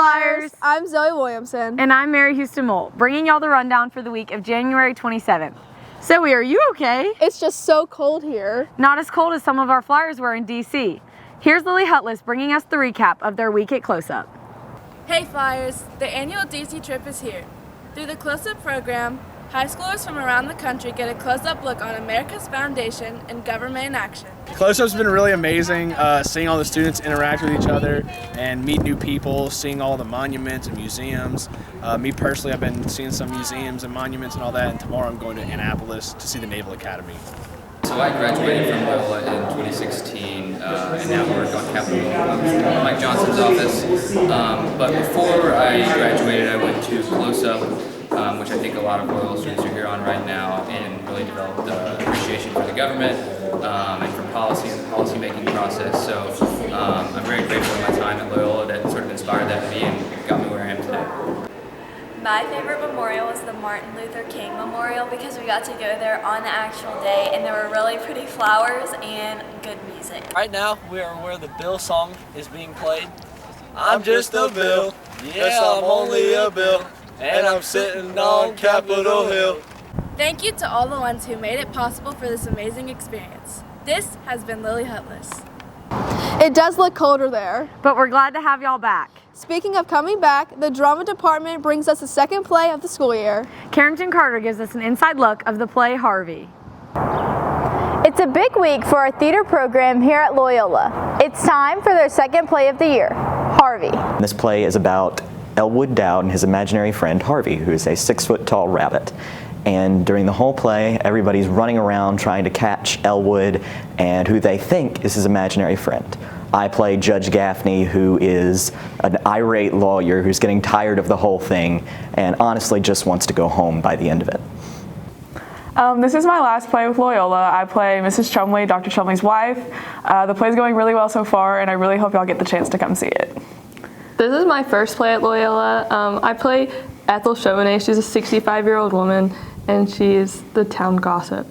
Flyers! I'm Zoe Williamson. And I'm Mary Houston Mole, bringing y'all the rundown for the week of January 27th. Zoe, are you okay? It's just so cold here. Not as cold as some of our Flyers were in D.C. Here's Lily Hutless bringing us the recap of their week at Close-Up. Hey Flyers, the annual DC trip is here. Through the Close-Up program, high schoolers from around the country get a close-up look on America's foundation and government in action. Close-Up's been really amazing, seeing all the students interact with each other and meet new people, seeing all the monuments and museums. Me personally, I've been seeing some museums and monuments and all that, and tomorrow I'm going to Annapolis to see the Naval Academy. So I graduated from Loyola in 2016, and now work on Capitol Hill, Mike Johnson's office. But before I graduated, I went to Close-Up, which I think a lot of Loyola students are here on right now, and really developed appreciation for the government and for policy and the policy-making process. So I'm very grateful for my time at Loyola that sort of inspired that in me and got me where I am today. My favorite memorial was the Martin Luther King Memorial because we got to go there on the actual day and there were really pretty flowers and good music. Right now we are where the Bill song is being played. I'm just a Bill, yes I'm only a Bill, and I'm sitting on Capitol Hill. Thank you to all the ones who made it possible for this amazing experience. This has been Lily Hutless. It does look colder there. But we're glad to have y'all back. Speaking of coming back, the drama department brings us the second play of the school year. Carrington Carter gives us an inside look of the play Harvey. It's a big week for our theater program here at Loyola. It's time for their second play of the year, Harvey. This play is about Elwood Dowd and his imaginary friend Harvey, who is a 6-foot-tall rabbit. And during the whole play, everybody's running around trying to catch Elwood and who they think is his imaginary friend. I play Judge Gaffney, who is an irate lawyer who's getting tired of the whole thing and honestly just wants to go home by the end of it. This is my last play with Loyola. I play Mrs. Chumley, Dr. Chumley's wife. The play's going really well so far, and I really hope y'all get the chance to come see it. This is my first play at Loyola. I play Ethel Chauvenet. She's a 65-year-old woman, and she is the town gossip.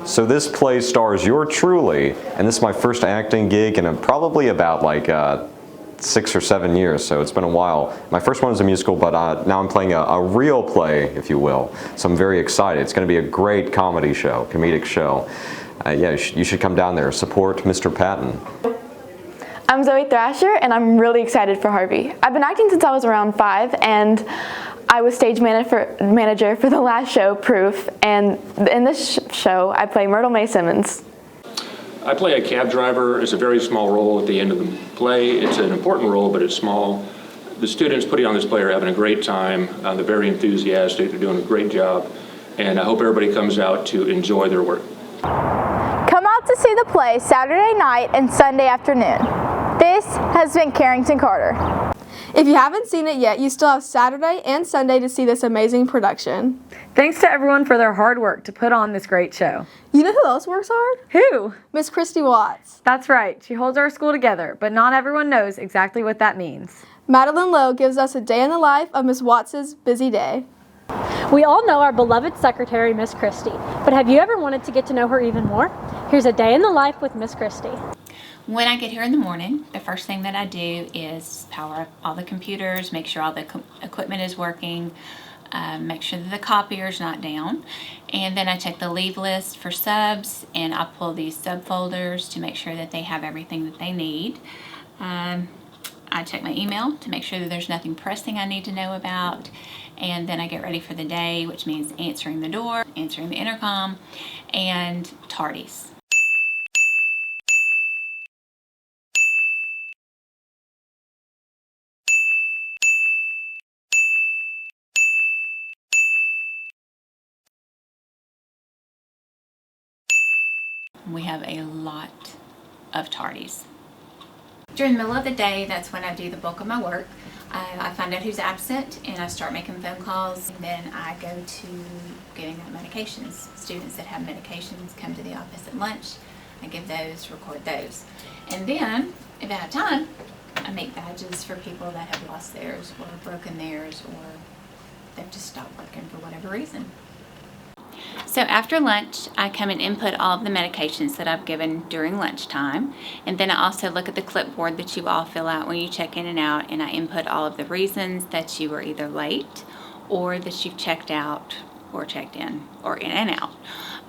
So this play stars yours truly, and this is my first acting gig in probably about 6 or 7 years, so it's been a while. My first one was a musical, but now I'm playing a real play, if you will, so I'm very excited. It's going to be a great comedy show, comedic show. Yeah, you should come down there, support Mr. Patton. I'm Zoe Thrasher, and I'm really excited for Harvey. I've been acting since I was around 5, and I was stage manager for the last show, Proof, and in this show, I play Myrtle Mae Simmons. I play a cab driver. It's a very small role at the end of the play. It's an important role, but it's small. The students putting on this play are having a great time. They're very enthusiastic. They're doing a great job, and I hope everybody comes out to enjoy their work. Come out to see the play Saturday night and Sunday afternoon. This has been Carrington Carter. If you haven't seen it yet, you still have Saturday and Sunday to see this amazing production. Thanks to everyone for their hard work to put on this great show. You know who else works hard? Who? Miss Christy Watts. That's right. She holds our school together, but not everyone knows exactly what that means. Madeline Lowe gives us a day in the life of Miss Watts' busy day. We all know our beloved secretary, Miss Christie, but have you ever wanted to get to know her even more? Here's a day in the life with Miss Christie. When I get here in the morning, the first thing that I do is power up all the computers, make sure all the equipment is working, make sure that the copier is not down, and then I check the leave list for subs, and I pull these subfolders to make sure that they have everything that they need. I check my email to make sure that there's nothing pressing I need to know about, and then I get ready for the day, which means answering the door, answering the intercom, and tardies. We have a lot of tardies. During the middle of the day, that's when I do the bulk of my work. I find out who's absent and I start making phone calls. And then I go to giving out medications. Students that have medications come to the office at lunch. I give those, record those. And then, if I have time, I make badges for people that have lost theirs or broken theirs or they've just stopped working for whatever reason. So after lunch, I come and input all of the medications that I've given during lunchtime. And then I also look at the clipboard that you all fill out when you check in and out, and I input all of the reasons that you were either late or that you've checked out or checked in or in and out.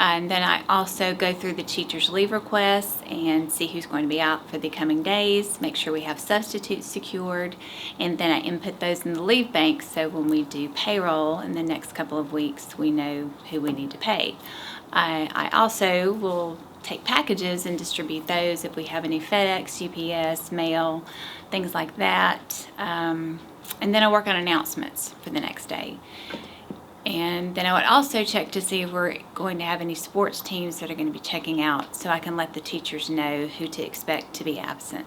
And then I also go through the teacher's leave requests and see who's going to be out for the coming days, make sure we have substitutes secured, and then I input those in the leave bank so when we do payroll in the next couple of weeks, we know who we need to pay. I also will take packages and distribute those if we have any FedEx, UPS, mail, things like that. And then I work on announcements for the next day. And then I would also check to see if we're going to have any sports teams that are going to be checking out so I can let the teachers know who to expect to be absent.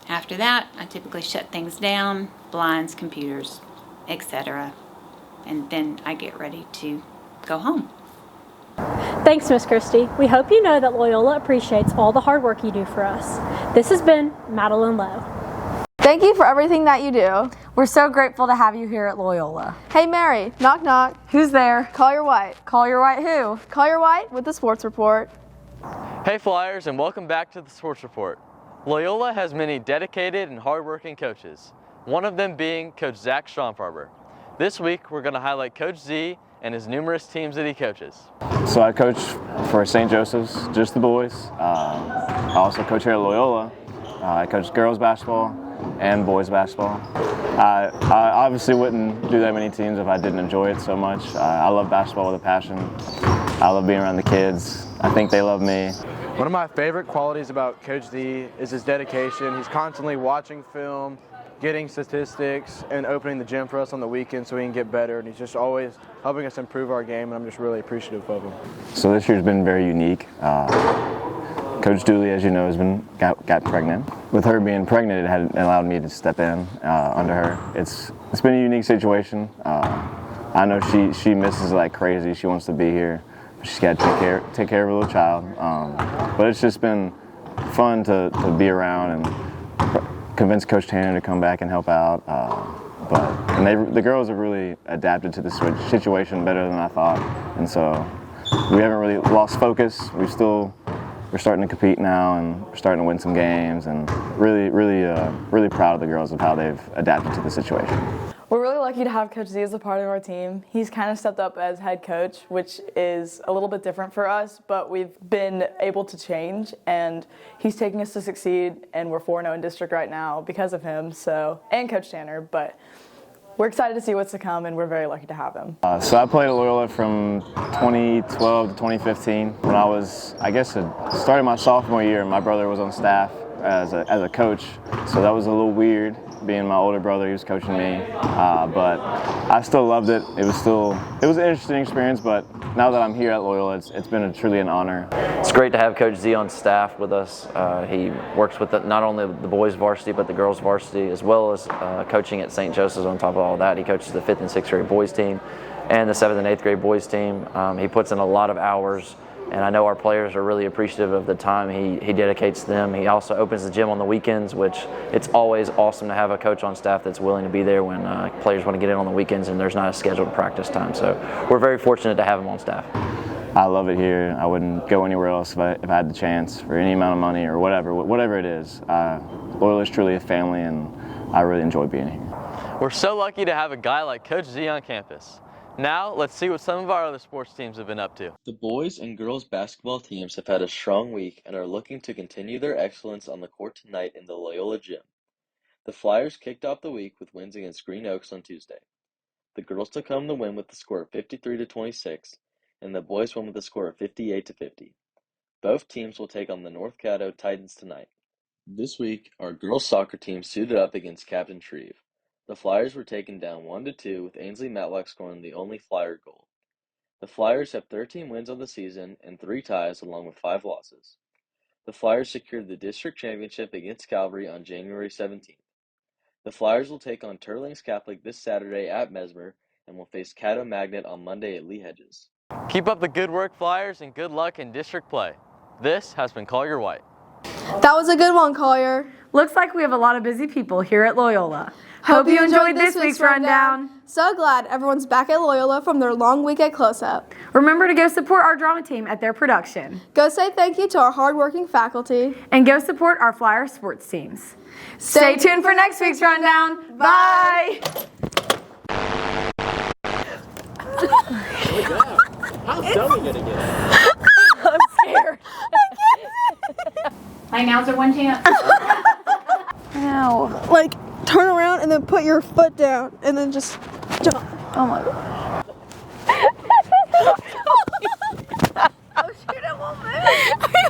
After that, I typically shut things down, blinds, computers, etc. And then I get ready to go home. Thanks, Miss Christie. We hope you know that Loyola appreciates all the hard work you do for us. This has been Madeline Lowe. Thank you for everything that you do. We're so grateful to have you here at Loyola. Hey Mary, knock knock. Who's there? Collier White. Collier White who? Collier White with the Sports Report. Hey Flyers, and welcome back to the Sports Report. Loyola has many dedicated and hardworking coaches, one of them being Coach Zach Schonfarber. This week, we're going to highlight Coach Z and his numerous teams that he coaches. So I coach for St. Joseph's, just the boys. I also coach here at Loyola. I coach girls basketball and boys basketball. I obviously wouldn't do that many teams if I didn't enjoy it so much. I love basketball with a passion. I love being around the kids. I think they love me. One of my favorite qualities about Coach Z is his dedication. He's constantly watching film, getting statistics, and opening the gym for us on the weekend so we can get better. And he's just always helping us improve our game, and I'm just really appreciative of him. So this year's been very unique. Coach Dooley, as you know, got pregnant. With her being pregnant, it had allowed me to step in under her. It's been a unique situation. I know she misses it like crazy. She wants to be here. She's got to take care of her little child. But it's just been fun to be around and convince Coach Tanner to come back and help out. The girls have really adapted to the situation better than I thought, and so we haven't really lost focus. We're starting to compete now, and we're starting to win some games, and really proud of the girls of how they've adapted to the situation. We're really lucky to have Coach Z as a part of our team. He's kind of stepped up as head coach, which is a little bit different for us, but we've been able to change, and he's taking us to succeed, and we're 4-0 in district right now because of him, and Coach Tanner, but we're excited to see what's to come, and we're very lucky to have him. So I played at Loyola from 2012 to 2015. When I was, started my sophomore year, my brother was on staff as a coach, so that was a little weird, being my older brother. He was coaching me, but I still loved it. It was an interesting experience, but now that I'm here at Loyola, it's been truly an honor. It's great to have Coach Z on staff with us. He works with not only the boys varsity, but the girls varsity, as well as coaching at St. Joseph's on top of all that. He coaches the 5th and 6th grade boys team and the 7th and 8th grade boys team. He puts in a lot of hours, and I know our players are really appreciative of the time he dedicates to them. He also opens the gym on the weekends, which it's always awesome to have a coach on staff that's willing to be there when players want to get in on the weekends and there's not a scheduled practice time. So we're very fortunate to have him on staff. I love it here. I wouldn't go anywhere else if I had the chance for any amount of money or whatever it is. Loyola is truly a family, and I really enjoy being here. We're so lucky to have a guy like Coach Z on campus. Now, let's see what some of our other sports teams have been up to. The boys and girls basketball teams have had a strong week and are looking to continue their excellence on the court tonight in the Loyola gym. The Flyers kicked off the week with wins against Green Oaks on Tuesday. The girls took home the win with the score of 53-26, and the boys won with a score of 58-50. Both teams will take on the North Caddo Titans tonight. This week, our girls soccer team suited up against Captain Shreve. The Flyers were taken down 1-2 with Ainsley Matlock scoring the only Flyer goal. The Flyers have 13 wins on the season and 3 ties along with 5 losses. The Flyers secured the district championship against Calvary on January 17th. The Flyers will take on Turlings Catholic this Saturday at Mesmer and will face Caddo Magnet on Monday at Lee Hedges. Keep up the good work, Flyers, and good luck in district play. This has been Collier White. That was a good one, Collier. Looks like we have a lot of busy people here at Loyola. Hope you enjoyed this week's rundown. So glad everyone's back at Loyola from their long week at Close-Up. Remember to go support our drama team at their production. Go say thank you to our hardworking faculty. And go support our Flyer sports teams. Stay tuned for next week's rundown. Bye! How's Dummy gonna get it? I'm scared. Like now's our one chance. Ow. Like, turn around and then put your foot down and then just jump. Oh my god. Oh shoot, it won't move.